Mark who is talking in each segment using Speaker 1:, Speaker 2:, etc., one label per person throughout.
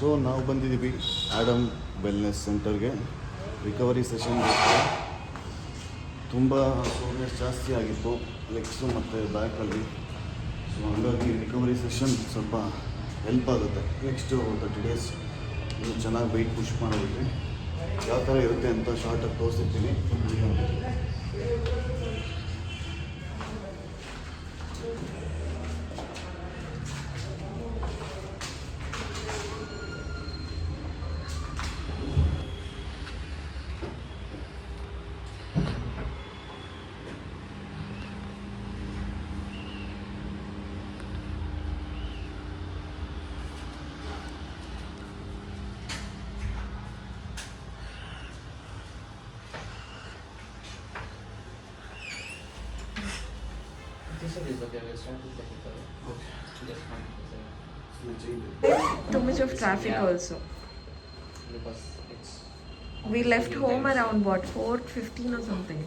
Speaker 1: So ನಾವು ಬಂದಿದ್ದೀವಿ Adam wellness ಸೆಂಟರ್ಗೆ. ರಿಕವರಿ ಸೆಷನ್ ತುಂಬ ಸೋರ್ನೆಸ್ ಜಾಸ್ತಿ ಆಗಿತ್ತು ಲೆಗ್ಸು ಮತ್ತು ಬ್ಯಾಕಲ್ಲಿ. ಸೊ ಹಾಗಾಗಿ ರಿಕವರಿ ಸೆಷನ್ ಸ್ವಲ್ಪ ಹೆಲ್ಪ್ ಆಗುತ್ತೆ. ನೆಕ್ಸ್ಟು 30 ಡೇಸ್ ನೀವು ಚೆನ್ನಾಗಿ ವೆಯ್ಟ್ ಪುಷ್ ಮಾಡೋದಕ್ಕೆ ಯಾವ ಥರ ಇರುತ್ತೆ ಅಂತ ಶಾರ್ಟಾಗಿ ತೋರಿಸಿರ್ತೀನಿ.
Speaker 2: This is okay. We'll start with technical. Just one
Speaker 1: Too
Speaker 3: much of traffic also.
Speaker 2: because it's.
Speaker 3: We left home around what, 4:15 or something.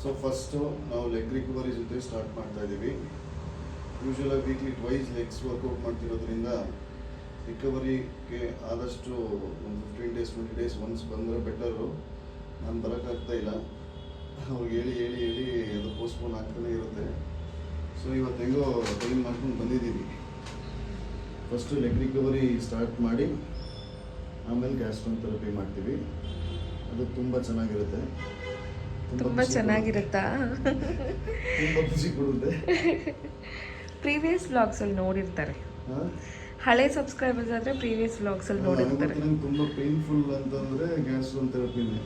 Speaker 1: So first ನಾವು ಲೆಗ್ ರಿಕವರಿ ಜೊತೆ start ಮಾಡ್ತಾ ಇದ್ದೀವಿ. ಯೂಶ್ವಲಾಗಿ ವೀಕ್ಲಿ ಟ್ವೈಸ್ ಲೆಗ್ಸ್ ವರ್ಕೌಟ್ ಮಾಡ್ತಿರೋದ್ರಿಂದ ರಿಕವರಿಗೆ ಆದಷ್ಟು ಒಂದು 15 days 20 days once ಬಂದರೆ better. ನಾನು ಬರೋಕ್ಕಾಗ್ತಾ ಇಲ್ಲ, ಅವ್ರಿಗೆ ಹೇಳಿ ಅದು ಪೋಸ್ಟ್ಪೋನ್ ಆಗ್ತಾನೆ ಇರುತ್ತೆ. ಸೊ ಇವತ್ತು ಹೆಂಗೋ ಟೈಮ್ ಮಾಡ್ಕೊಂಡು ಬಂದಿದ್ದೀವಿ. ಫಸ್ಟು ಲೆಗ್ ರಿಕವರಿ ಸ್ಟಾರ್ಟ್ ಮಾಡಿ ಆಮೇಲೆ ಗ್ಯಾಸ್ಟ್ರೋನ್ ಥೆರಪಿ ಮಾಡ್ತೀವಿ. ಅದು ತುಂಬ ಚೆನ್ನಾಗಿರುತ್ತೆ.
Speaker 3: ತುಂಬ ಚೆನ್ನಾಗಿರುತ್ತಾ?
Speaker 1: ತುಂಬ ಖುಷಿ ಕೊಡುತ್ತೆ.
Speaker 3: ಪ್ರೀವಿಯಸ್ ವ್ಲಾಗ್ಸಲ್ಲಿ ನೋಡಿರ್ತಾರೆ, ಹಳೆ ಸಬ್ಸ್ಕ್ರೈಬರ್ಸ್ ಆದರೆ ಪ್ರೀವಿಯಸ್ ವ್ಲಾಗ್ಸಲ್ಲಿ ನೋಡಿರ್ತಾರೆ.
Speaker 1: ನಂಗೆ ತುಂಬ ಪೇನ್ಫುಲ್ ಅಂತಂದರೆ ಗ್ಯಾಸ್ಟ್ರೋನ್ ಥೆರಪಿನೇ.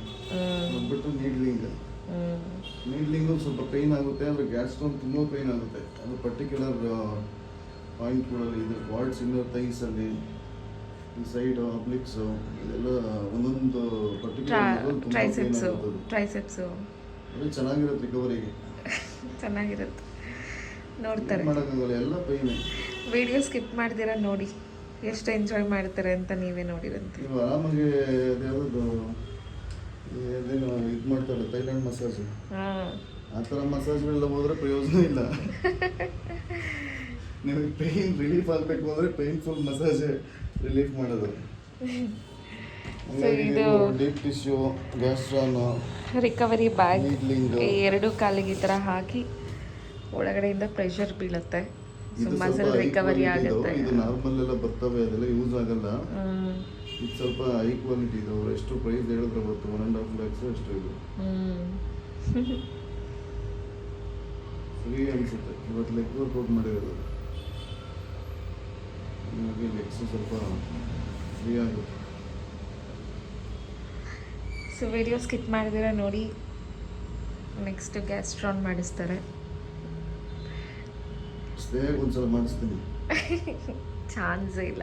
Speaker 1: ಬಿಟ್ಟು ನೀಡ್ಲಿಂಗು ಸ್ವಲ್ಪ ಪೇಯ್ನ್ ಆಗುತ್ತೆ, ಆದರೆ ಗ್ಯಾಸ್ಟ್ರೋನ್ ತುಂಬ ಪೇಯ್ನ್ ಆಗುತ್ತೆ. ಅದು ಪರ್ಟಿಕ್ಯುಲರ್ ಪಾಯಿಂಟ್ಗಳಲ್ಲಿ ಇದು ಕ್ವಾಡ್ಸ್ ಇನ್ನರ್ ಥೈಸಲ್ಲಿ ಈ ಸೈಡ್ ಅಬ್ಲಿಕ್ಸು ಇದೆಲ್ಲ ಒಂದೊಂದು ಪರ್ಟಿಕ್ಯುಲರ್
Speaker 3: ಟ್ರೈಸೆಪ್ಸು
Speaker 1: ಅದು ಚೆನ್ನಾಗಿರುತ್ತೆ ರಿಕವರಿಗೆ.
Speaker 3: ಚೆನ್ನಾಗಿರುತ್ತೆ, ನೋಡ್ತಾರೆ.
Speaker 1: ಮಾಡೋಕ್ಕಾಗಲ್ಲ, ಎಲ್ಲ ಪೇಯ್ನೆ.
Speaker 3: ವಿಡಿಯೋ ಸ್ಕಿಪ್ ಮಾಡ್ತೀರಾ ನೋಡಿ, ಎಷ್ಟು ಎಂಜಾಯ್ ಮಾಡ್ತಾರೆ ಅಂತ ನೀವೇ ನೋಡಿರಂತೆ.
Speaker 1: ನೀವು ಆರಾಮಾಗಿ ಅದ್ಯಾವುದು ಇದೇನು ಇದು ಮಾಡ್ತಾರೆ ಥೈಲ್ಯಾಂಡ್ ಮಸಾಜು, ಆ ಥರ ಮಸಾಜ್ಗಳೆಲ್ಲ ಹೋದರೆ ಪ್ರಯೋಜನ ಇಲ್ಲ. ನಿಮಗೆ ಪೇಯ್ನ್ ರಿಲೀಫ್ ಆಗಬೇಕು ಅಂದರೆ ಪೇಯ್ನ್ಫುಲ್ ಮಸಾಜ್ ರಿಲೀಫ್ ಮಾಡೋದು. ಡೀಪ್ ಟಿಶ್ಯೂ, ಗ್ಯಾಸ್ಟ್ರಾನು,
Speaker 3: ರಿಕವರಿ ಬ್ಯಾಗ್
Speaker 1: ನೀಡ್ಲಿಂಗ್
Speaker 3: ಎರಡು ಕಾಲಿಗೆ ಈ ಥರ ಹಾಕಿ ಒಳಗಡೆಯಿಂದ ಪ್ರೆಷರ್ ಬೀಳುತ್ತೆ. ಸೊ ಮಸಲ್ ರಿಕವರಿ ಆಗುತ್ತೆ.
Speaker 1: ಇದು ನಾರ್ಮಲ್ ಎಲ್ಲ ಬರ್ತವೆ, ಅದೆಲ್ಲ ಯೂಸ್ ಆಗಲ್ಲ. ಇದು ಸ್ವಲ್ಪ ಹೈ ಕ್ವಾಲಿಟಿ ಇದು. ಎಷ್ಟು ಪ್ರೈಸ್ ಹೇಳಿದ್ರೆ ಗೊತ್ತು, 1.5 lakhs ಅಷ್ಟು ಇದು. ಫ್ರೀ ಅನಿಸುತ್ತೆ. ಇವತ್ತು ಲೆಗ್ ವರ್ಕೌಟ್ ಮಾಡಿರೋದು, ಹಾಗಾಗಿ ಲೆಗ್ಸು ಸ್ವಲ್ಪ ಫ್ರೀ ಆಗುತ್ತೆ.
Speaker 3: ಸೊ ವಿಡಿಯೋ ಸ್ಕಿಪ್ ಮಾಡಿದಿರ ನೋಡಿ. ನೆಕ್ಸ್ಟ್ ಗ್ಯಾಸ್ಟ್ರಾನ್ ಮಾಡಿಸ್ತಾರೆ.
Speaker 1: ಸ್ನೇಹ ಒಂದ್ಸಲ ಮಾಡಿಸ್ತೀನಿ.
Speaker 3: ಚಾನ್ಸೇ ಇಲ್ಲ.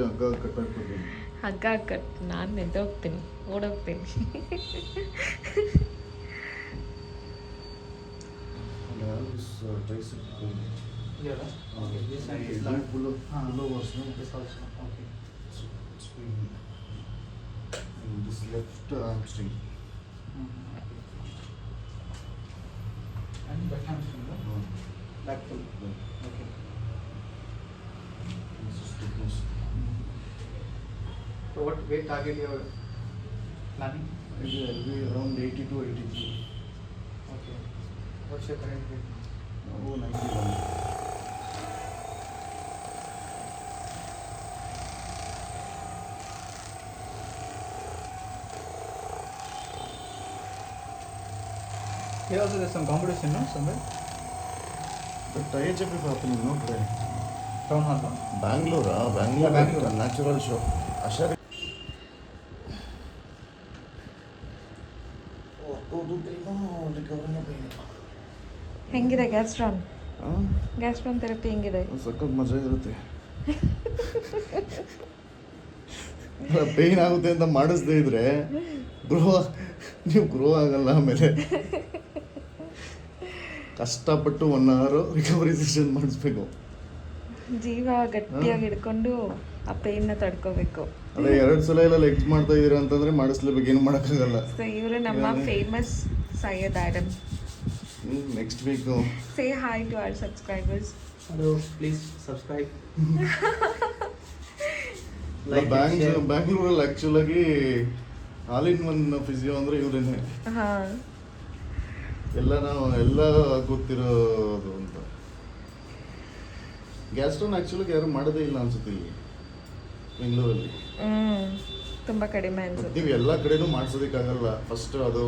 Speaker 1: ಹಗ್ಗ ಕಟ್ಟಾಕ್ತೀನಿ,
Speaker 3: ಹಗ್ಗ ಕಟ್ ನಾನು ಎದ್ದೋಗ್ತೀನಿ, ಓಡೋಗ್ತೀನಿ.
Speaker 2: Yeah. Okay. This one is
Speaker 1: Not
Speaker 2: not.
Speaker 1: full of followers, no?
Speaker 2: This also. Okay.
Speaker 1: And this left hamstring.
Speaker 2: Okay. And back hamstring, no? Back full. Okay.
Speaker 1: This is thickness.
Speaker 2: So what weight target you are planning?
Speaker 1: It will be around 80 to 83.
Speaker 2: Okay. What's your current weight?
Speaker 1: Oh, 91.
Speaker 2: Here also there's some competition, no? Somewhere?
Speaker 1: But IHF is happening, no? Today.
Speaker 2: Town hall, no?
Speaker 1: Bangalore,
Speaker 2: Yeah, Bangalore.
Speaker 1: Natural show. Ashar.
Speaker 3: ಹೆಂಗಿದೆ ಗ್ಯಾಸ್ಟ್ರಾನ್? ಗ್ಯಾಸ್ಟ್ರಾನ್ therapy ಹೆಂಗಿದೆ?
Speaker 1: ಸಖತ್ ಮಜಾ ಇರುತ್ತೆ. Pain ಆಗುತ್ತೆ ಅಂತ ಮಾಡಿಸ್ದೇ ಇದ್ರೆ grow ಆಗಲ್ಲ. ಆಮೇಲೆ ಕಷ್ಟಪಟ್ಟು 1 hour ರಿಕವರಿ ಸೆಷನ್ ಮಾಡಿಸ್ಬೇಕು.
Speaker 3: ಜೀವ ಗಟ್ಟಿಯಾಗಿ ಹಿಡ್ಕೊಂಡು ಆ ಪೇನ್ನ ತಡ್ಕೋಬೇಕು.
Speaker 1: ಅದೇ 2 ಸಲ ಎಲ್ಲ ಲೆಗ್ಸ್ ಮಾಡ್ತಾ ಇದೀರ ಅಂತಂದ್ರೆ ಮಾಡಿಸ್ಲೇಬೇಕು, ಏನು ಮಾಡೋಕ್ಕಾಗಲ್ಲ.
Speaker 3: ಸೊ ಇವರು ನಮ್ಮ famous Syed Adam.
Speaker 1: Next week
Speaker 3: say hi to our subscribers.
Speaker 2: Hello, please subscribe. Like and share.
Speaker 1: ಬ್ಯಾಂಗ್ಳೂರಲ್ಲಿ ಆ್ಯಕ್ಚುಲಾಗಿ ಆಲ್ ಇನ್ ಒನ್ ಫಿಸಿಯೋ ಅಂದರೆ ಇವರೇನೆ.
Speaker 3: ಹಾಂ,
Speaker 1: ಎಲ್ಲ ಗೊತ್ತಿರೋದು ಅಂತ. ಗ್ಯಾಸ್ಟ್ರೋನ್ ಆ್ಯಕ್ಚುಲಾಗಿ ಯಾರು ಮಾಡೋದೇ ಇಲ್ಲ ಅನ್ಸುತ್ತೆ ಇಲ್ಲಿ ಬೆಂಗಳೂರಲ್ಲಿ.
Speaker 3: ತುಂಬ ಕಡಿಮೆ ಅನ್ಸುತ್ತೆ.
Speaker 1: ನೀವು ಎಲ್ಲ ಕಡೆನೂ ಮಾಡಿಸೋದಕ್ಕಾಗಲ್ಲ. ಫಸ್ಟ್ ಅದು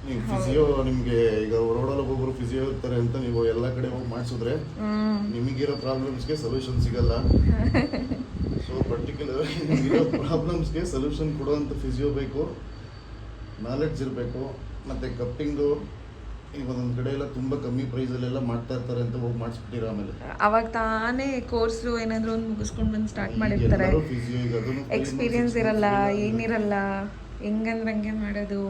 Speaker 1: ನೀವು ಫಿಸಿಯೋ, ನಿಮಗೆ ಈಗ ರೋಡಲ್ಲಿ ಒಬ್ಬೊಬ್ರು ಫಿಸಿಯೋ ಇರ್ತಾರೆ ಅಂತ ನೀವು ಎಲ್ಲ ಕಡೆ ಹೋಗಿ ಮಾಡಿಸಿದ್ರೆ ನಿಮಗಿರೋ ಪ್ರಾಬ್ಲಮ್ಸ್ಗೆ ಸೊಲ್ಯೂಷನ್ ಸಿಗಲ್ಲ. ಸೊ ಪರ್ಟಿಕ್ಯುಲರ್ ನಿಮಗಿರೋ ಪ್ರಾಬ್ಲಮ್ಸ್ಗೆ ಸೊಲ್ಯೂಷನ್ ಕೊಡುವಂಥ ಫಿಸಿಯೋ ಬೇಕು, ನಾಲೆಡ್ಜ್ ಇರಬೇಕು. ಮತ್ತು ಕಪ್ಪಿಂಗು ಈಗ ಒಂದೊಂದು ಕಡೆ ಎಲ್ಲ ತುಂಬ ಕಮ್ಮಿ ಪ್ರೈಸಲ್ಲೆಲ್ಲ ಮಾಡ್ತಾ ಇರ್ತಾರೆ ಅಂತ ಹೋಗಿ ಮಾಡಿಸ್ಬಿಟ್ಟಿರ. ಆಮೇಲೆ
Speaker 3: ಅವಾಗ ತಾನೇ ಕೋರ್ಸು ಏನಾದರೂ ಒಂದು ಮುಗಿಸ್ಕೊಂಡು ಬಂದು ಸ್ಟಾರ್ಟ್ ಮಾಡಿರ್ತಾರೆ.
Speaker 1: ಫಿಸಿಯೋ ಈಗ ಅದನ್ನು
Speaker 3: ಎಕ್ಸ್ಪೀರಿಯನ್ಸ್ ಇರಲ್ಲ, ಏನಿರಲ್ಲ, ಹೆಂಗಂದ್ರೆ ಹಂಗೆ ಮಾಡೋದು.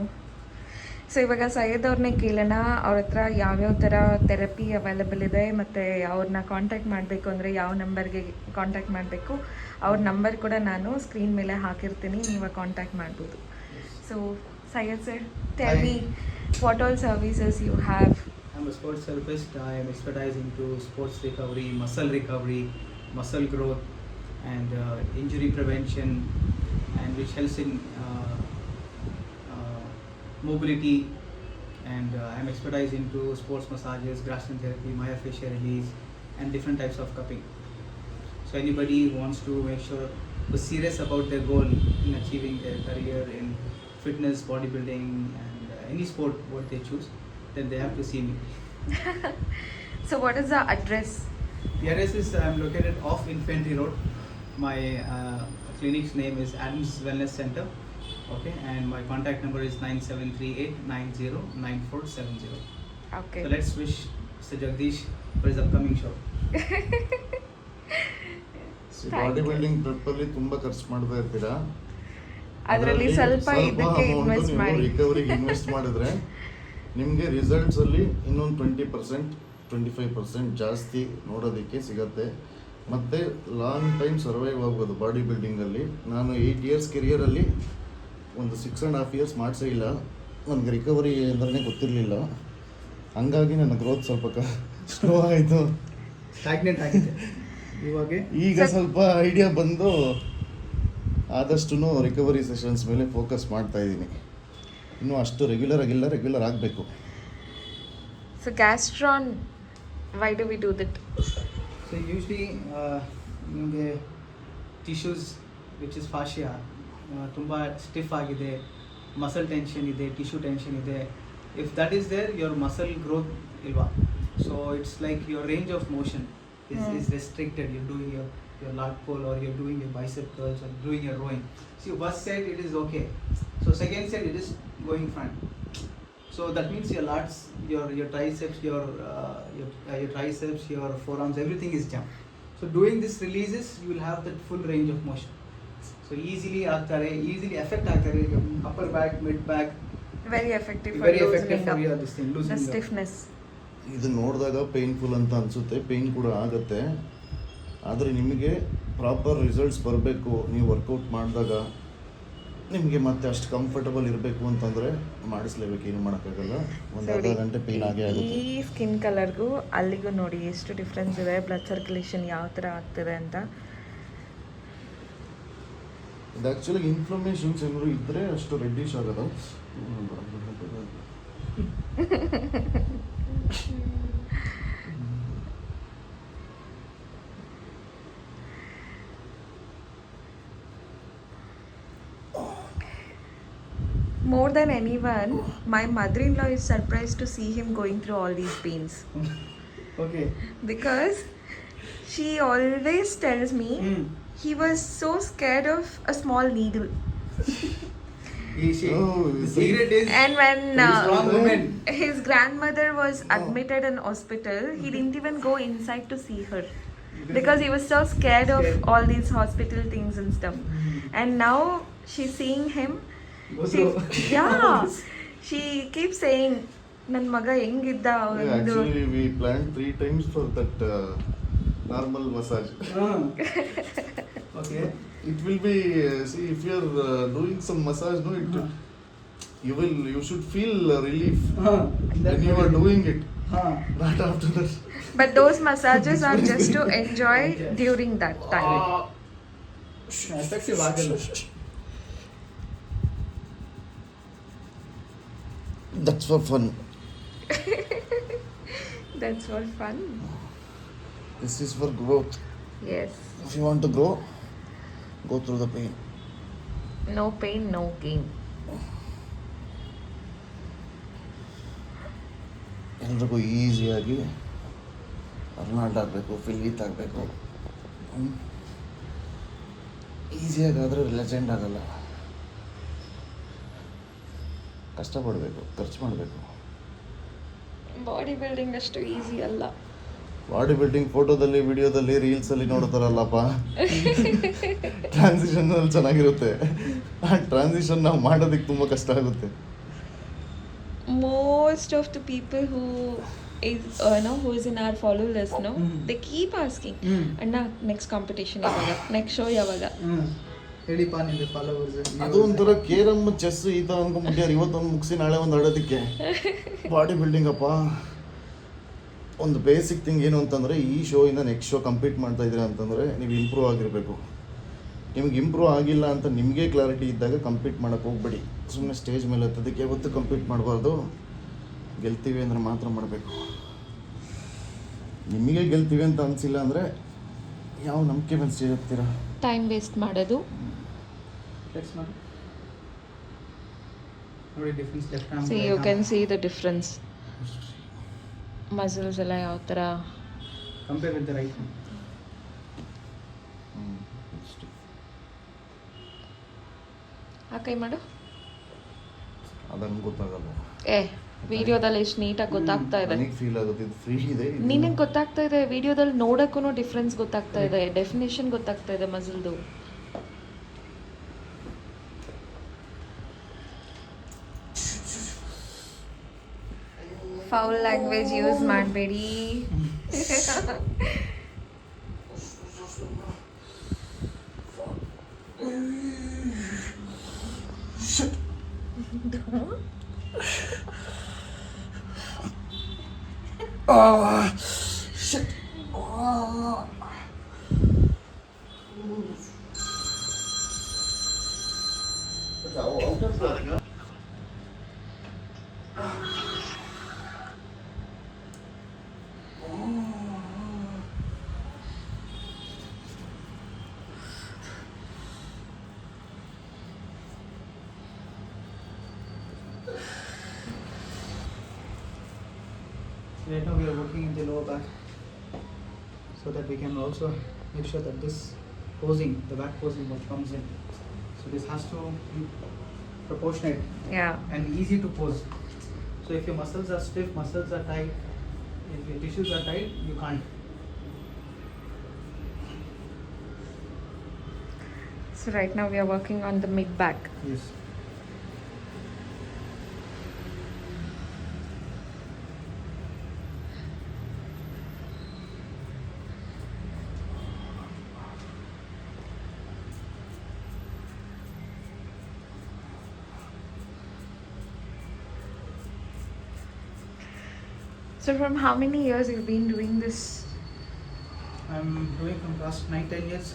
Speaker 3: ಸೊ ಇವಾಗ ಸೈಯದ್ ಅವ್ರನ್ನೇ ಕೇಳೋಣ, ಅವ್ರ ಹತ್ರ ಯಾವ್ಯಾವ ಥರ ಥೆರಪಿ ಅವೈಲಬಲ್ ಇದೆ, ಮತ್ತು ಅವ್ರನ್ನ ಕಾಂಟ್ಯಾಕ್ಟ್ ಮಾಡಬೇಕು ಅಂದರೆ ಯಾವ ನಂಬರ್ಗೆ ಕಾಂಟ್ಯಾಕ್ಟ್ ಮಾಡಬೇಕು. ಅವ್ರ ನಂಬರ್ ಕೂಡ ನಾನು ಸ್ಕ್ರೀನ್ ಮೇಲೆ ಹಾಕಿರ್ತೀನಿ, ನೀವು ಕಾಂಟ್ಯಾಕ್ಟ್ ಮಾಡ್ಬೋದು. So Syed sir, tell me what all services you have.
Speaker 2: I'm a sports therapist. I am expertise into sports recovery, muscle growth, and injury prevention, and which helps in mobility. And I am expertise into sports massages, Graston therapy, myofascial release, and different types of cupping. So anybody who wants to make sure who's serious about their goal in achieving their career in fitness, bodybuilding, and any sport what they choose, then they have to see me.
Speaker 3: So what is the address?
Speaker 2: The address is I am located off Infantry Road. My clinic's name is Adams Wellness Center. Okay, and my contact number is 9738909470.
Speaker 3: Okay.
Speaker 2: So let's wish Mr. Jagdish for his upcoming show.
Speaker 1: Body building ಟ್ರಿಪ್ಪಲ್ಲಿ ತುಂಬ ಖರ್ಚು ಮಾಡ್ತಾ ಇರ್ತೀರಾ.
Speaker 3: ಅದರಲ್ಲಿ ಸ್ವಲ್ಪ ಇದಕ್ಕೆ invest ಮಾಡಿ
Speaker 1: ರಿಕವರಿಗೆ invest ಮಾಡಿದ್ರೆ ನಿಮಗೆ ರಿಸಲ್ಟ್ಸಲ್ಲಿ ಇನ್ನೊಂದು 20% 25% ಜಾಸ್ತಿ ನೋಡೋದಕ್ಕೆ ಸಿಗತ್ತೆ. ಮತ್ತು ಲಾಂಗ್ ಟೈಮ್ ಸರ್ವೈವ್ ಆಗ್ಬೋದು ಬಾಡಿ ಬಿಲ್ಡಿಂಗಲ್ಲಿ. ನಾನು 8 years ಕೆರಿಯರಲ್ಲಿ ಒಂದು 6.5 years ಮಾಡಿಸೇ ಇಲ್ಲ. ನನಗೆ ರಿಕವರಿ ಅಂದ್ರೆ ಗೊತ್ತಿರಲಿಲ್ಲ, ಹಂಗಾಗಿ ನನ್ನ ಗ್ರೋತ್ ಸ್ವಲ್ಪ ಸ್ಲೋ ಆಯಿತು,
Speaker 2: ಸ್ಟಾಗ್ನೆಂಟ್ ಆಗಿದೆ.
Speaker 1: ಈಗ ಸ್ವಲ್ಪ ಐಡಿಯಾ ಬಂದು ಆದಷ್ಟು ರಿಕವರಿ ಸೆಷನ್ಸ್ ಮೇಲೆ ಫೋಕಸ್ ಮಾಡ್ತಾ ಇದ್ದೀನಿ. ಇನ್ನೂ ಅಷ್ಟು ರೆಗ್ಯುಲರ್ ಆಗಬೇಕು.
Speaker 3: So gastroc, why do we do that?
Speaker 2: So usually ನಿಮಗೆ ಟಿಶ್ಯೂಸ್ ವಿಚ್ ಇಸ್ ಫಾಶಿಯಾ ತುಂಬ ಸ್ಟಿಫ್ ಆಗಿದೆ, ಮಸಲ್ ಟೆನ್ಷನ್ ಇದೆ, ಟಿಶ್ಯೂ ಟೆನ್ಷನ್ ಇದೆ. If that is there, your muscle growth ಇಲ್ವಾ. So it's like your range of motion is restricted. You're doing your lat pull, or you're doing your bicep curls, or doing your rowing. See, first set it is okay. So second set it is going front. So that means your lats, your triceps, your triceps, your forearms, everything is jump. So doing this releases, you will have that full range of motion. So easily affect ಆಗ್ತಾರೆ upper back, mid back.
Speaker 3: Very effective
Speaker 2: Very
Speaker 3: for
Speaker 2: effective
Speaker 3: loosening
Speaker 2: for
Speaker 3: up
Speaker 2: your this thing,
Speaker 3: the
Speaker 2: loosening up.
Speaker 3: stiffness.
Speaker 1: ಇದು ನೋಡಿದಾಗ painful ಅಂತ ಅನಿಸುತ್ತೆ, pain ಕೂಡ ಆಗುತ್ತೆ. ಆದರೆ ನಿಮಗೆ proper results ಬರಬೇಕು, ನೀವು ವರ್ಕೌಟ್ ಮಾಡಿದಾಗ ನಿಮಗೆ ಮತ್ತೆ ಅಷ್ಟು ಕಂಫರ್ಟಬಲ್ ಇರಬೇಕು ಅಂತಂದರೆ ಮಾಡಿಸ್ಲೇಬೇಕು, ಏನು ಮಾಡೋಕ್ಕಾಗಲ್ಲ. ಒಂದು ಅರ್ಧ ಗಂಟೆ ಪೇಯ್ನ್ ಆಗೇ ಆಗುತ್ತೆ.
Speaker 3: ಈ ಸ್ಕಿನ್ ಕಲರ್ಗೂ ಅಲ್ಲಿಗೂ ನೋಡಿ ಎಷ್ಟು ಡಿಫ್ರೆನ್ಸ್ ಇದೆ, ಬ್ಲಡ್ ಸರ್ಕ್ಯುಲೇಷನ್ ಯಾವ ಥರ ಆಗ್ತಿದೆ ಅಂತ.
Speaker 1: ಇದು ಆ್ಯಕ್ಚುಲಿ ಇನ್ಫ್ಲಮೇಷನ್ಸ್ ಏನಾದ್ರು ಇದ್ದರೆ ಅಷ್ಟು ರೆಡ್ಡಿಶ್ ಆಗೋದು.
Speaker 3: More than anyone, my mother-in-law is surprised to see him going through all these pains.
Speaker 2: Okay.
Speaker 3: Because she always tells me he was so scared of a small needle.
Speaker 2: The secret is,
Speaker 3: And when
Speaker 2: strong women.
Speaker 3: his grandmother was admitted in hospital, he didn't even go inside to see her because he was so scared of all these hospital things and stuff. And now she's seeing him.
Speaker 2: Go through.
Speaker 3: Yeah, she keeps saying, ನನ್ನ ಮಗ ಹೆಂಗಿದ್ದ ಒಂದು
Speaker 1: Actually, we planned 3 times for that normal massage.
Speaker 2: Okay.
Speaker 1: It will be, see, if you are doing some massage, no, it, you should feel relief when you are doing it, not after that.
Speaker 3: But those massages are just to enjoy during that time.
Speaker 2: Effective ಆಗಲ್ಲ.
Speaker 1: That's for fun.
Speaker 3: That's for fun.
Speaker 1: This is for growth.
Speaker 3: Yes.
Speaker 1: If you want to grow, go through the pain.
Speaker 3: No pain, no gain.
Speaker 1: ಎಲ್ರಿಗೂ ಈಸಿಯಾಗಿ Arnold ಆಗಬೇಕು, ಫಿಲ್ವಿತ್ ಆಗಬೇಕು. ಈಸಿಯಾಗಿ ಆದರೆ legend ಆಗಲ್ಲ. ಕಷ್ಟಪಡಬೇಕು, ಖರ್ಚು ಮಾಡಬೇಕು.
Speaker 3: ಬಾಡಿ ಬಿಲ್ಡಿಂಗ್ ಅಷ್ಟು ಈಸಿ ಅಲ್ಲ.
Speaker 1: ಬಾಡಿ ಬಿಲ್ಡಿಂಗ್ ಫೋಟೋದಲ್ಲಿ, ವಿಡಿಯೋದಲ್ಲಿ, ರೀಲ್ಸಲ್ಲಿ ನೋಡ್ತಾರಲ್ಲಪ್ಪ, ಟ್ರಾನ್ಸಿಷನ್ನಲ್ಲಿ ಚೆನ್ನಾಗಿರುತ್ತೆ. ಆ ಟ್ರಾನ್ಸಿಷನ್ ನಾವು ಮಾಡೋದಕ್ಕೆ ತುಂಬ ಕಷ್ಟ ಆಗುತ್ತೆ.
Speaker 3: Most of the people who is in our follow list, no, they keep asking, Anna, next competition yavaga, next show yavaga.
Speaker 2: ಹೇಳಿಪ್ಪ ನಿಂದು ಫಾಲೋವರ್ಸ್.
Speaker 1: ಅದು ಒಂಥರ ಕೇರಮ್, ಚೆಸ್ ಈ ಥರ ಅನ್ಕೊಂಡ್ಬಿಟ್ಟಾರೆ. ಇವತ್ತೊಂದು ಮುಗಿಸಿ ನಾಳೆ ಒಂದು ಆಡೋದಕ್ಕೆ. ಬಾಡಿ ಬಿಲ್ಡಿಂಗ್ ಅಪ್ಪ, ಒಂದು ಬೇಸಿಕ್ ಥಿಂಗ್ ಏನು ಅಂತಂದರೆ, ಈ ಶೋಯಿಂದ ನೆಕ್ಸ್ಟ್ ಶೋ ಕಂಪೀಟ್ ಮಾಡ್ತಾ ಇದ್ದೀರಾ ಅಂತಂದರೆ ನೀವು ಇಂಪ್ರೂವ್ ಆಗಿರಬೇಕು. ನಿಮ್ಗೆ ಇಂಪ್ರೂವ್ ಆಗಿಲ್ಲ ಅಂತ ನಿಮಗೆ ಕ್ಲಾರಿಟಿ ಇದ್ದಾಗ ಕಂಪೀಟ್ ಮಾಡೋಕ್ಕೆ ಹೋಗ್ಬೇಡಿ. ಸುಮ್ಮನೆ ಸ್ಟೇಜ್ ಮೇಲೆ ಹತ್ತೋದಕ್ಕೆ ಯಾವತ್ತೂ ಕಂಪೀಟ್ ಮಾಡಬಾರ್ದು. ಗೆಲ್ತೀವಿ ಅಂದರೆ ಮಾತ್ರ ಮಾಡಬೇಕು. ನಿಮಗೆ ಗೆಲ್ತೀವಿ ಅಂತ ಅನಿಸಿಲ್ಲ ಅಂದರೆ ಯಾವ ನಂಬಿಕೆ ಮೇಲೆ ಸ್ಟೇಜ್ ಹತ್ತೀರಾ?
Speaker 3: ಟೈಮ್ ವೇಸ್ಟ್ ಮಾಡೋದು.
Speaker 2: ಲೆಟ್ಸ್ ಮಾಡಿ ನೋಡಿ difference. Left hand
Speaker 3: See, you can see the difference. Muscles ಎಲ್ಲ ಯಾವ ಥರ
Speaker 2: ಕಂಪೇರ್ ವಿತ್ ದ ರೈಟ್.
Speaker 3: ಆ ಕೈ ಮಾಡು.
Speaker 1: ಅದನ್ನು ಗೊತ್ತಾಗಲ್ಲ.
Speaker 3: ವಿಡಿಯೋದಲ್ಲಿ ಎಷ್ಟು ನೀಟಾಗಿ ಗೊತ್ತಾಗ್ತಾ ಇದೆ.
Speaker 1: ನನಗೆ ಫೀಲ್ ಆಗುತ್ತೆ ಇದು ಫ್ರೀ ಇದೆ.
Speaker 3: ನಿನಗೆ ಗೊತ್ತಾಗ್ತಾ ಇದೆ, ವಿಡಿಯೋದಲ್ಲಿ ನೋಡೋಕ್ಕೂ ಡಿಫ್ರೆನ್ಸ್ ಗೊತ್ತಾಗ್ತಾ ಇದೆ, ಡೆಫಿನೇಷನ್ ಗೊತ್ತಾಗ್ತಾ ಇದೆ ಮಸಲ್ದು. ಫೌಲ್ ಲ್ಯಾಂಗ್ವೇಜ್ ಯೂಸ್ ಮಾಡಬೇಡಿ.
Speaker 1: Shit.
Speaker 2: Right now we are working in the lower back so that we can also make sure that this posing, the back posing what comes in. So this has to be proportionate
Speaker 3: Yeah.
Speaker 2: and easy to pose. So if your muscles are stiff, muscles are tight, if your tissues are tight, you can't.
Speaker 3: So right now we are working on the mid back.
Speaker 2: Yes.
Speaker 3: So from how many years you've been doing this?
Speaker 2: I'm doing from past 9-10 years.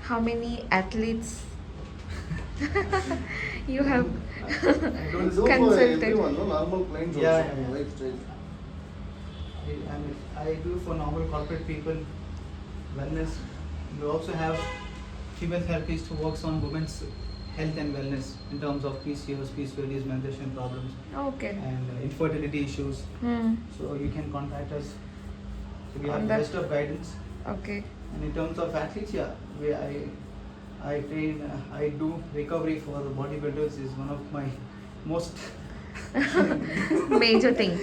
Speaker 3: How many athletes you have consulted?
Speaker 1: Normal clients
Speaker 2: Yeah,
Speaker 1: also,
Speaker 2: yeah.
Speaker 1: lifestyle.
Speaker 2: I do for normal corporate people, wellness. We also have female therapist who works on women's health and wellness in terms of PCOS, PCODs, menstruation problems,
Speaker 3: Okay.
Speaker 2: and infertility issues. So you can contact us. So we have
Speaker 3: On
Speaker 2: the
Speaker 3: that-
Speaker 2: best of guidance.
Speaker 3: Okay.
Speaker 2: And in terms of athletes, I train. I do recovery for bodybuilders. Is one of my most
Speaker 3: Major thing.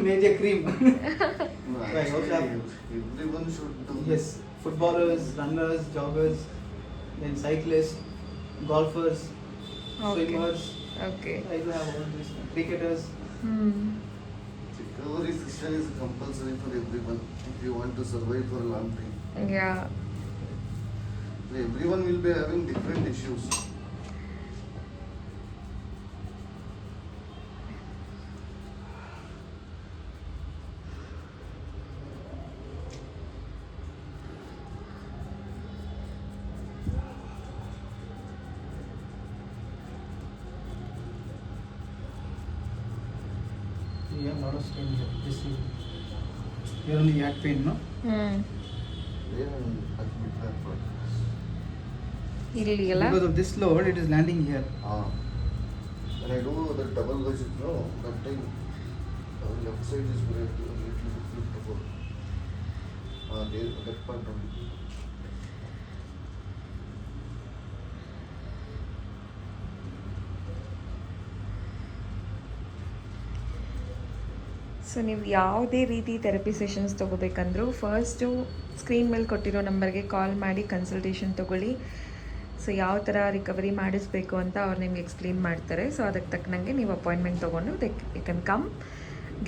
Speaker 2: major cream.
Speaker 1: No,
Speaker 2: Right, also have-
Speaker 1: everyone should do
Speaker 2: Yes, footballers, runners, joggers, then cyclists, golfers,
Speaker 3: Okay.
Speaker 2: swimmers.
Speaker 3: Okay
Speaker 2: I do have all these cricketers.
Speaker 1: Recovery session is compulsory for everyone if you want to survive for a long time.
Speaker 3: Yeah
Speaker 1: Everyone will be having different issues.
Speaker 2: You have a lot of strain here. This is. Here only you had pain, no?
Speaker 1: Yeah, I can be prepared for it.
Speaker 3: ಇಲ್ಲಿ ಅಲ್ಲ
Speaker 2: Because of this load, it is landing here.
Speaker 1: When I do the double bicep, no, that time left side is very a little bit flippable. That part only.
Speaker 3: So ನೀವು ಯಾವುದೇ ರೀತಿ therapy sessions ತೊಗೋಬೇಕಂದ್ರೂ first screen ಮೇಲೆ ಕೊಟ್ಟಿರೋ ನಂಬರ್ಗೆ ಕಾಲ್ ಮಾಡಿ consultation ತೊಗೊಳ್ಳಿ. So ಯಾವ ಥರ ರಿಕವರಿ ಮಾಡಿಸ್ಬೇಕು ಅಂತ ಅವ್ರು ನಿಮ್ಗೆ ಎಕ್ಸ್ಪ್ಲೇನ್ ಮಾಡ್ತಾರೆ. ಸೊ ಅದಕ್ಕೆ ತಕ್ಕನಂಗೆ ನೀವು ಅಪಾಯಿಂಟ್ಮೆಂಟ್ ತೊಗೊಂಡು you can come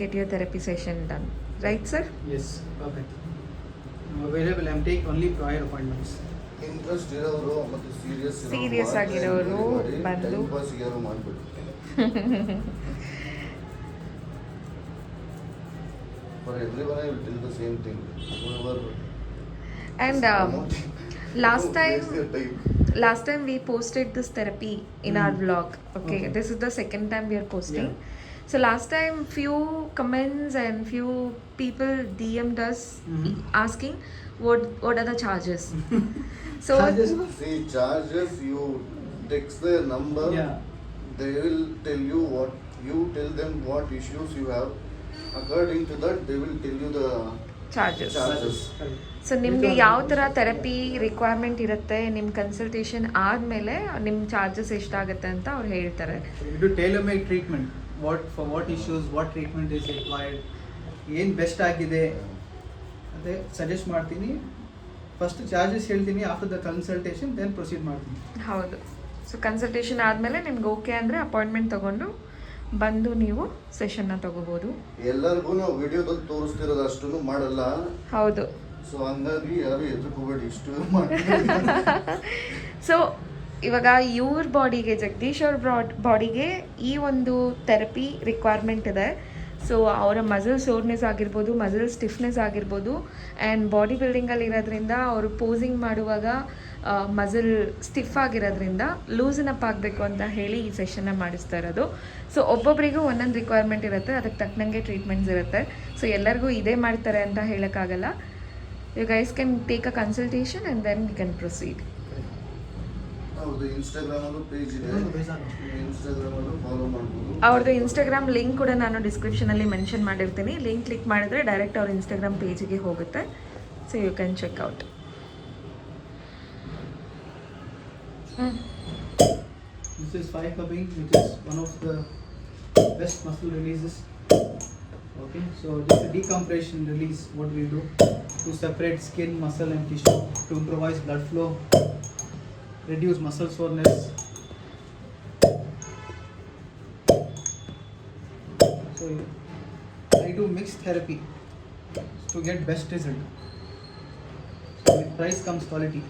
Speaker 3: get your therapy session done. Right sir?
Speaker 2: Yes, perfect. I'm available. I'm taking only prior appointments.
Speaker 1: Interest ಇರೋರು ಮತ್ತು
Speaker 3: Serious ಆಗಿರೋರು ಬಂದು
Speaker 1: ಟೈಮ್ ಪಾಸ್ ಯಾರು ಮಾಡ್ಬಿಡಿ. For everyone I will tell the same thing. Whoever
Speaker 3: And
Speaker 1: promoting,
Speaker 3: last
Speaker 1: don't
Speaker 3: time
Speaker 1: waste their time.
Speaker 3: last time we posted this therapy in our vlog. Okay,
Speaker 2: Okay.
Speaker 3: this is the second time we are posting.
Speaker 2: Yeah.
Speaker 3: So last time few comments and few people DM'd us asking what are the charges. So
Speaker 2: Charges?
Speaker 1: See, charges, you text their number,
Speaker 2: Yeah.
Speaker 1: they will tell you what, you tell them what issues you have. According to that, they will tell you the
Speaker 3: charges.
Speaker 1: charges.
Speaker 2: Correct.
Speaker 3: So ನಿಮಗೆ ಯಾವ ಥರ therapy requirement ಇರುತ್ತೆ, ನಿಮ್ಮ consultation ಆದಮೇಲೆ ನಿಮ್ಮ charges ಎಷ್ಟಾಗುತ್ತೆ ಅಂತ ಅವ್ರು ಹೇಳ್ತಾರೆ.
Speaker 2: We do tailor-made treatment. For what issues, what treatment is required, ಏನು ಬೆಸ್ಟ್ ಆಗಿದೆ ಅದೇ ಸಜೆಸ್ಟ್ ಮಾಡ್ತೀನಿ. ಫಸ್ಟ್ ಚಾರ್ಜಸ್ ಹೇಳ್ತೀನಿ, after the consultation then proceed ಮಾಡ್ತೀನಿ.
Speaker 3: ಹೌದು. ಸೊ ಕನ್ಸಲ್ಟೇಷನ್ ಆದಮೇಲೆ ನಿಮ್ಗೆ ಓಕೆ ಅಂದರೆ ಅಪಾಯಿಂಟ್ಮೆಂಟ್ ತೊಗೊಂಡು ಬಂದು ನೀವು ಸೆಷನ್ನ ತೊಗೋಬೋದು.
Speaker 1: ಎಲ್ಲರಿಗೂ ನಾವು ವಿಡಿಯೋದಲ್ಲಿ ತೋರಿಸ್ತಿರೋದು ಅಷ್ಟನ್ನು ಮಾಡಲ್ಲ.
Speaker 3: ಹೌದು.
Speaker 1: ಸೊ ಹಂಗಾಗಿ ಯಾರು ಎದುರ್ಕೋಬೇಡಿ, ಇಷ್ಟು ಮಾಡಿ.
Speaker 3: ಸೊ ಇವಾಗ ಇವ್ರ ಬಾಡಿಗೆ, ಜಗದೀಶ್ ಅವ್ರ ಬಾಡಿಗೆ ಈ ಒಂದು ಥೆರಪಿ ರಿಕ್ವೈರ್ಮೆಂಟ್ ಇದೆ. ಸೊ ಅವರ ಮಸಲ್ ಸೋರ್ನೆಸ್ ಆಗಿರ್ಬೋದು, ಮಸಲ್ ಸ್ಟಿಫ್ನೆಸ್ ಆಗಿರ್ಬೋದು, ಆ್ಯಂಡ್ ಬಾಡಿ ಬಿಲ್ಡಿಂಗಲ್ಲಿ ಇರೋದ್ರಿಂದ ಅವರು ಪೋಸಿಂಗ್ ಮಾಡುವಾಗ ಮಸಲ್ ಸ್ಟಿಫ್ ಆಗಿರೋದ್ರಿಂದ ಲೂಸನ್ ಅಪ್ ಆಗಬೇಕು ಅಂತ ಹೇಳಿ ಈ ಸೆಷನ್ನ ಮಾಡಿಸ್ತಾ ಇರೋದು. ಸೊ ಒಬ್ಬೊಬ್ಬರಿಗೂ ಒಂದೊಂದು ರಿಕ್ವೈರ್ಮೆಂಟ್ ಇರುತ್ತೆ, ಅದಕ್ಕೆ ತಕ್ಕನಂಗೆ ಟ್ರೀಟ್ಮೆಂಟ್ಸ್ ಇರುತ್ತೆ. ಸೊ ಎಲ್ಲರಿಗೂ ಇದೇ ಮಾಡ್ತಾರೆ ಅಂತ ಹೇಳೋಕ್ಕಾಗಲ್ಲ. You guys can take a consultation and then we can proceed.
Speaker 1: ಹೌದು, ಇನ್ಸ್ಟಾಗ್ರಾಮಲ್ಲೂ ಪೇಜ್ ಇದೆ, ಇನ್ಸ್ಟಾಗ್ರಾಮಲ್ಲೂ ಫಾಲೋ ಮಾಡ್ಬೋದು.
Speaker 3: ಅವ್ರದ್ದು ಇನ್ಸ್ಟಾಗ್ರಾಮ್ ಲಿಂಕ್ ಕೂಡ ನಾನು ಡಿಸ್ಕ್ರಿಪ್ಷನಲ್ಲಿ ಮೆನ್ಷನ್ ಮಾಡಿರ್ತೀನಿ. ಲಿಂಕ್ ಕ್ಲಿಕ್ ಮಾಡಿದ್ರೆ ಡೈರೆಕ್ಟ್ ಅವ್ರ ಇನ್ಸ್ಟಾಗ್ರಾಮ್ ಪೇಜಿಗೆ ಹೋಗುತ್ತೆ. So you can check out.
Speaker 2: This is thigh cupping, which is one of the best muscle releases. Okay, so this is a decompression release. What we do to separate skin, muscle, and tissue, to improvise blood flow, reduce muscle soreness. So I do mixed therapy to get best result. So with price comes quality.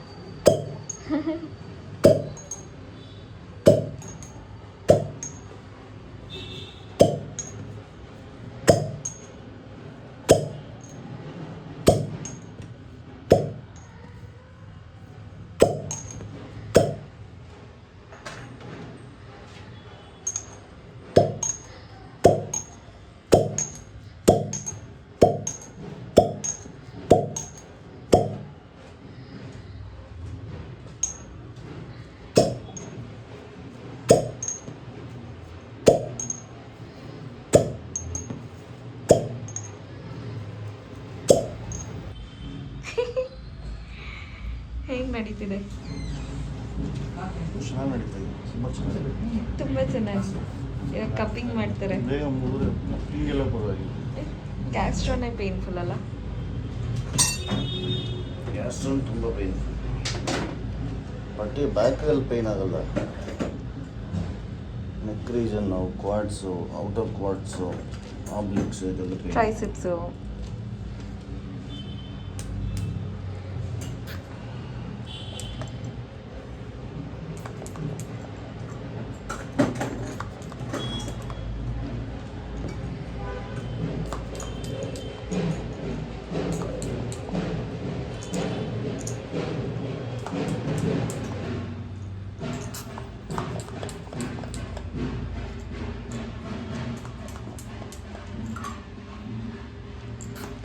Speaker 3: ಹೇಗೆ ನಡೀತಿದೆ?
Speaker 1: ಚೆನ್ನಾಗಿ ನಡೀತಾ ಇದೆ, ತುಂಬ ಚೆನ್ನಾಗಿ.
Speaker 3: ತುಂಬ ಚೆನ್ನಾಗಿ. ಇವಾಗ ಕಪ್ಪಿಂಗ್ ಮಾಡ್ತಾರೆ.
Speaker 1: ಬೇಗ ಮುಗಿದ್ರೆ ಹಿಂಗೆಲ್ಲ ಪರವಾಗಿಲ್ಲ.
Speaker 3: ಗ್ಯಾಸ್ಟ್ರೋನೇ ಪೇನ್ಫುಲ್ ಅಲ್ಲ?
Speaker 1: ಗ್ಯಾಸ್ಟ್ರೋನ್ ತುಂಬ ಪೇನ್, ಬಟ್ ಬ್ಯಾಕಲ್ಲಿ ಪೇನ್ ಆಗಲ್ಲ. ನೆಕ್ ರೀಜನ್ ನಾವು ಕ್ವಾಡ್ಸು, ಔಟರ್ ಕ್ವಾಡ್ಸು, ಆಬ್ಲಿಕ್ಸ್ ಇದೆಲ್ಲ train.
Speaker 3: ಟ್ರೈಸಿಪ್ಸು.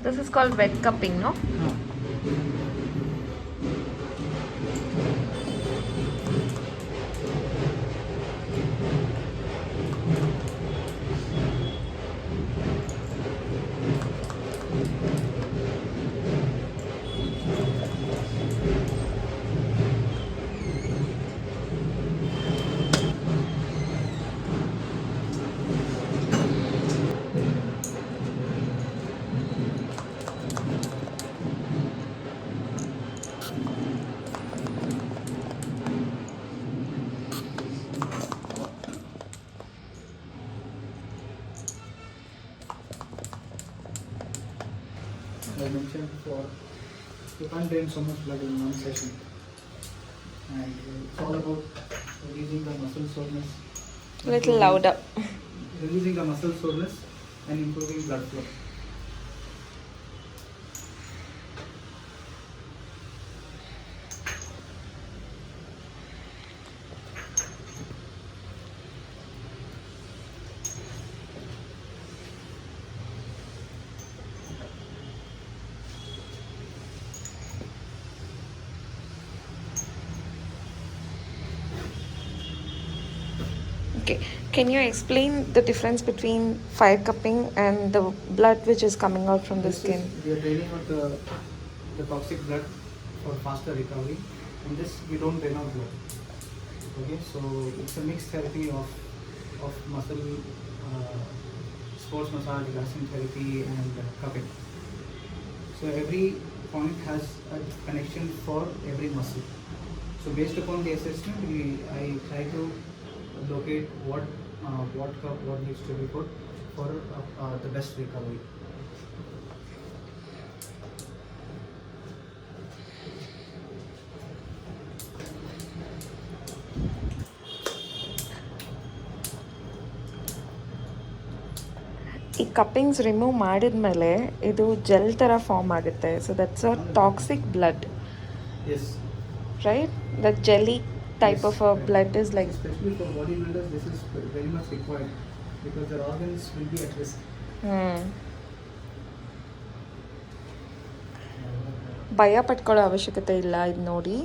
Speaker 3: This is called wet cupping, no?
Speaker 2: As I mentioned before, you can't drain so much blood in one session. And it's all about releasing the muscle soreness.
Speaker 3: Little louder.
Speaker 2: Releasing the muscle soreness and improving blood flow.
Speaker 3: Okay, can you explain the difference between fire cupping and the blood which is coming out from the skin?
Speaker 2: We are draining out the toxic blood for faster recovery. In this, we don't drain out blood. Okay, so it's a mixed therapy of muscle, sports massage, relaxing therapy, and cupping. So every point has a connection for every muscle. So based upon the assessment, I try to locate what cup, what needs to be put for the best recovery.
Speaker 3: ಈ ಕಪ್ಪಿಂಗ್ಸ್ remove ಮಾಡಿದ್ಮೇಲೆ ಇದು gel ಥರ form ಆಗುತ್ತೆ, so that's a toxic blood,
Speaker 2: Yes.
Speaker 3: Right? The jelly type
Speaker 2: Yes.
Speaker 3: of a blood is like
Speaker 2: Especially for bodybuilders, this is very much required because their organs will be at risk.
Speaker 3: ಭಯ ಪಟ್ಕೊಳ್ಳೋ ಅವಶ್ಯಕತೆ ಇಲ್ಲ. ಇದು ನೋಡಿ,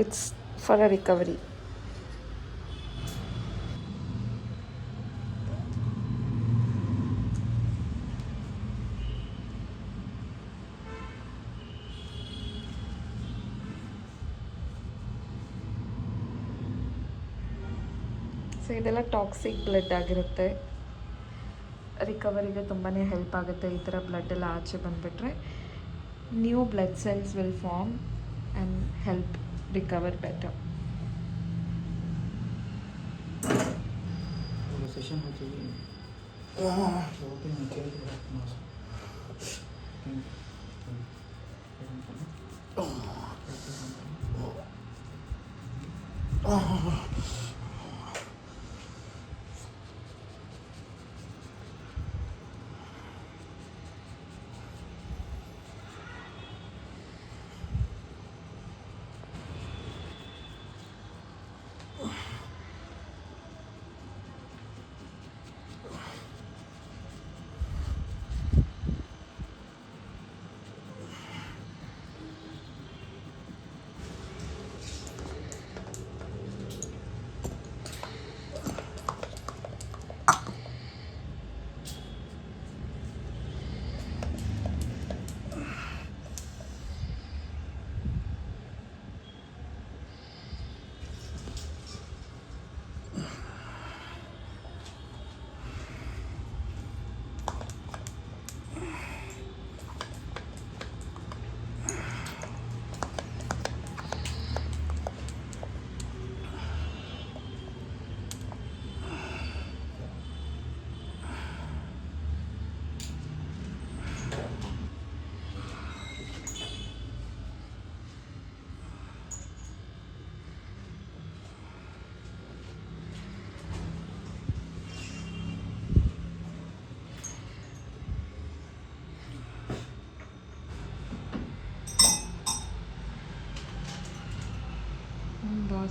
Speaker 3: it's for a recovery. So ಇದೆಲ್ಲ toxic blood ಆಗಿರುತ್ತೆ. ರಿಕವರಿಗೆ ತುಂಬಾ help ಆಗುತ್ತೆ. ಈ ಥರ ಬ್ಲಡ್ ಎಲ್ಲ ಆಚೆ ಬಂದುಬಿಟ್ರೆ new blood cells will form and help recover better.
Speaker 2: Session हो चुकी है. तो ओके मैं चल रहा हूँ.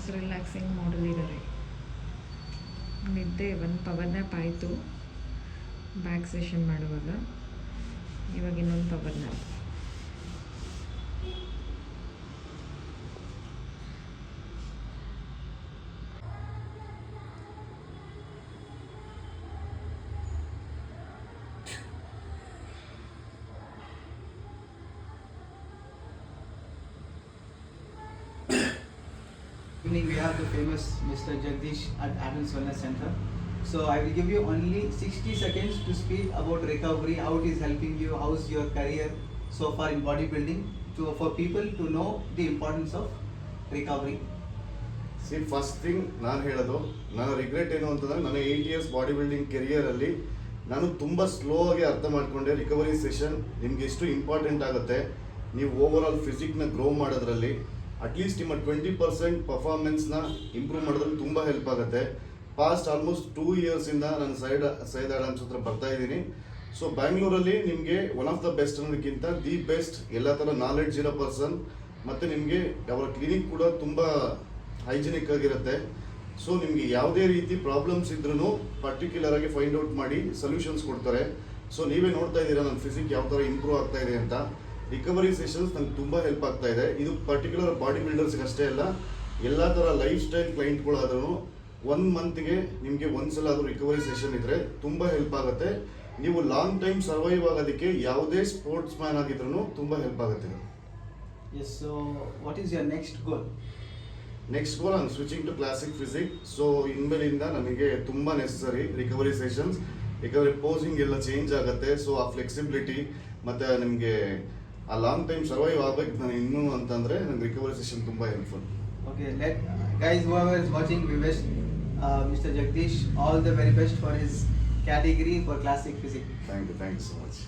Speaker 3: ಫಾಸ್ಟ್ ರಿಲ್ಯಾಕ್ಸಿಂಗ್ ಮಾಡಲಿದ್ದಾರೆ. ನಿದ್ದೆ ಒಂದು ಪವರ್ ನ್ಯಾಪ್ ಆಯಿತು ಬ್ಯಾಕ್ ಸೆಷನ್ ಮಾಡುವಾಗ. ಇವಾಗ ಇನ್ನೊಂದು power nap.
Speaker 2: Evening we have the famous Mr. Jagdish at Adams Wellness Center. So I will give you only 60 seconds to speak about recovery, how it is helping you, how's your career so far in bodybuilding, for people to know the importance of recovery.
Speaker 1: C first thing ನಾನು ಹೇಳೋದು, ನನ್ನ regret ಏನು ಅಂತಂದರೆ ನನ್ನ 8 years body building ಕೆರಿಯರಲ್ಲಿ ನಾನು ತುಂಬ slow ಆಗಿ ಅರ್ಥ ಮಾಡಿಕೊಂಡೆ ರಿಕವರಿ ಸೆಷನ್ ನಿಮಗೆ ಎಷ್ಟು ಇಂಪಾರ್ಟೆಂಟ್ ಆಗುತ್ತೆ ನೀವು ಓವರ್ ಆಲ್ ಫಿಸಿಕ್ನ ಗ್ರೋ ಮಾಡೋದ್ರಲ್ಲಿ. ಅಟ್ಲೀಸ್ಟ್ ನಿಮ್ಮ 20% ಪರ್ಫಾರ್ಮೆನ್ಸ್ನ ಇಂಪ್ರೂವ್ ಮಾಡೋದ್ರಲ್ಲಿ ತುಂಬ ಹೆಲ್ಪ್ ಆಗುತ್ತೆ. ಪಾಸ್ಟ್ ಆಲ್ಮೋಸ್ಟ್ 2 ಇಯರ್ಸಿಂದ ನಾನು ಸೈಯದ್ ಆಡಮ್ಸ್ ಹತ್ರ ಬರ್ತಾ ಇದ್ದೀನಿ. ಸೊ ಬ್ಯಾಂಗ್ಳೂರಲ್ಲಿ ನಿಮಗೆ ಒನ್ ಆಫ್ ದ ಬೆಸ್ಟ್ ಅನ್ನೋದಕ್ಕಿಂತ ದಿ ಬೆಸ್ಟ್ ಎಲ್ಲ ಥರ ನಾಲೆಡ್ಜ್ ಇರೋ ಪರ್ಸನ್, ಮತ್ತು ನಿಮಗೆ ಅವರ ಕ್ಲಿನಿಕ್ ಕೂಡ ತುಂಬ ಹೈಜಿನಿಕ್ ಆಗಿರುತ್ತೆ. ಸೊ ನಿಮಗೆ ಯಾವುದೇ ರೀತಿ ಪ್ರಾಬ್ಲಮ್ಸ್ ಇದ್ರೂ ಪರ್ಟಿಕ್ಯುಲರ್ ಆಗಿ ಫೈಂಡ್ ಔಟ್ ಮಾಡಿ ಸೊಲ್ಯೂಷನ್ಸ್ ಕೊಡ್ತಾರೆ. ಸೊ ನೀವೇ ನೋಡ್ತಾ ಇದ್ದೀರಾ ನನ್ನ ಫಿಸಿಕ್ ಯಾವ ಥರ ಇಂಪ್ರೂವ್ ಆಗ್ತಾ ಇದೆ ಅಂತ. ರಿಕವರಿ ಸೆಷನ್ಸ್ ನಂಗೆ ತುಂಬ ಹೆಲ್ಪ್ ಆಗ್ತಾ ಇದೆ. ಇದು ಪರ್ಟಿಕ್ಯುಲರ್ ಬಾಡಿ ಬಿಲ್ಡರ್ಸ್ಗೆ ಅಷ್ಟೇ ಅಲ್ಲ, ಎಲ್ಲ ಥರ ಲೈಫ್ ಸ್ಟೈಲ್ ಕ್ಲೈಂಟ್ಗಳಾದ್ರೂ 1 ಮಂತ್ಗೆ ನಿಮಗೆ ಒಂದ್ಸಲ ಆದರೂ ರಿಕವರಿ ಸೆಷನ್ ಇದ್ದರೆ ತುಂಬ ಹೆಲ್ಪ್ ಆಗುತ್ತೆ. ನೀವು ಲಾಂಗ್ ಟೈಮ್ ಸರ್ವೈವ್ ಆಗೋದಕ್ಕೆ ಯಾವುದೇ ಸ್ಪೋರ್ಟ್ಸ್ ಮ್ಯಾನ್ ಆಗಿದ್ರೂ ತುಂಬ ಹೆಲ್ಪ್ ಆಗುತ್ತೆ.
Speaker 2: Yes, so what is your next goal?
Speaker 1: Next goal ನಾನು switching to classic physique. So ಇನ್ಮೇಲಿಂದ ನನಗೆ ತುಂಬ ನೆಸಸರಿ ರಿಕವರಿ ಸೆಷನ್ಸ್, ಯಾಕಂದರೆ ಪೋಸಿಂಗ್ ಎಲ್ಲ ಚೇಂಜ್ ಆಗುತ್ತೆ. ಸೊ ಆ ಫ್ಲೆಕ್ಸಿಬಿಲಿಟಿ ಮತ್ತು ನಿಮಗೆ ಆ ಲಾಂಗ್ ಟೈಮ್ ಸರ್ವೈವ್ ಆಗಬೇಕು ನಾನು ಇನ್ನೂ ಅಂತಂದರೆ ನನಗೆ ರಿಕವರಿ ಸೆಷನ್ ತುಂಬ helpful.
Speaker 2: Okay, guys, whoever is watching, we wish Mr. Jagdish all the very best for his category for classic physics.
Speaker 1: Thank you so much.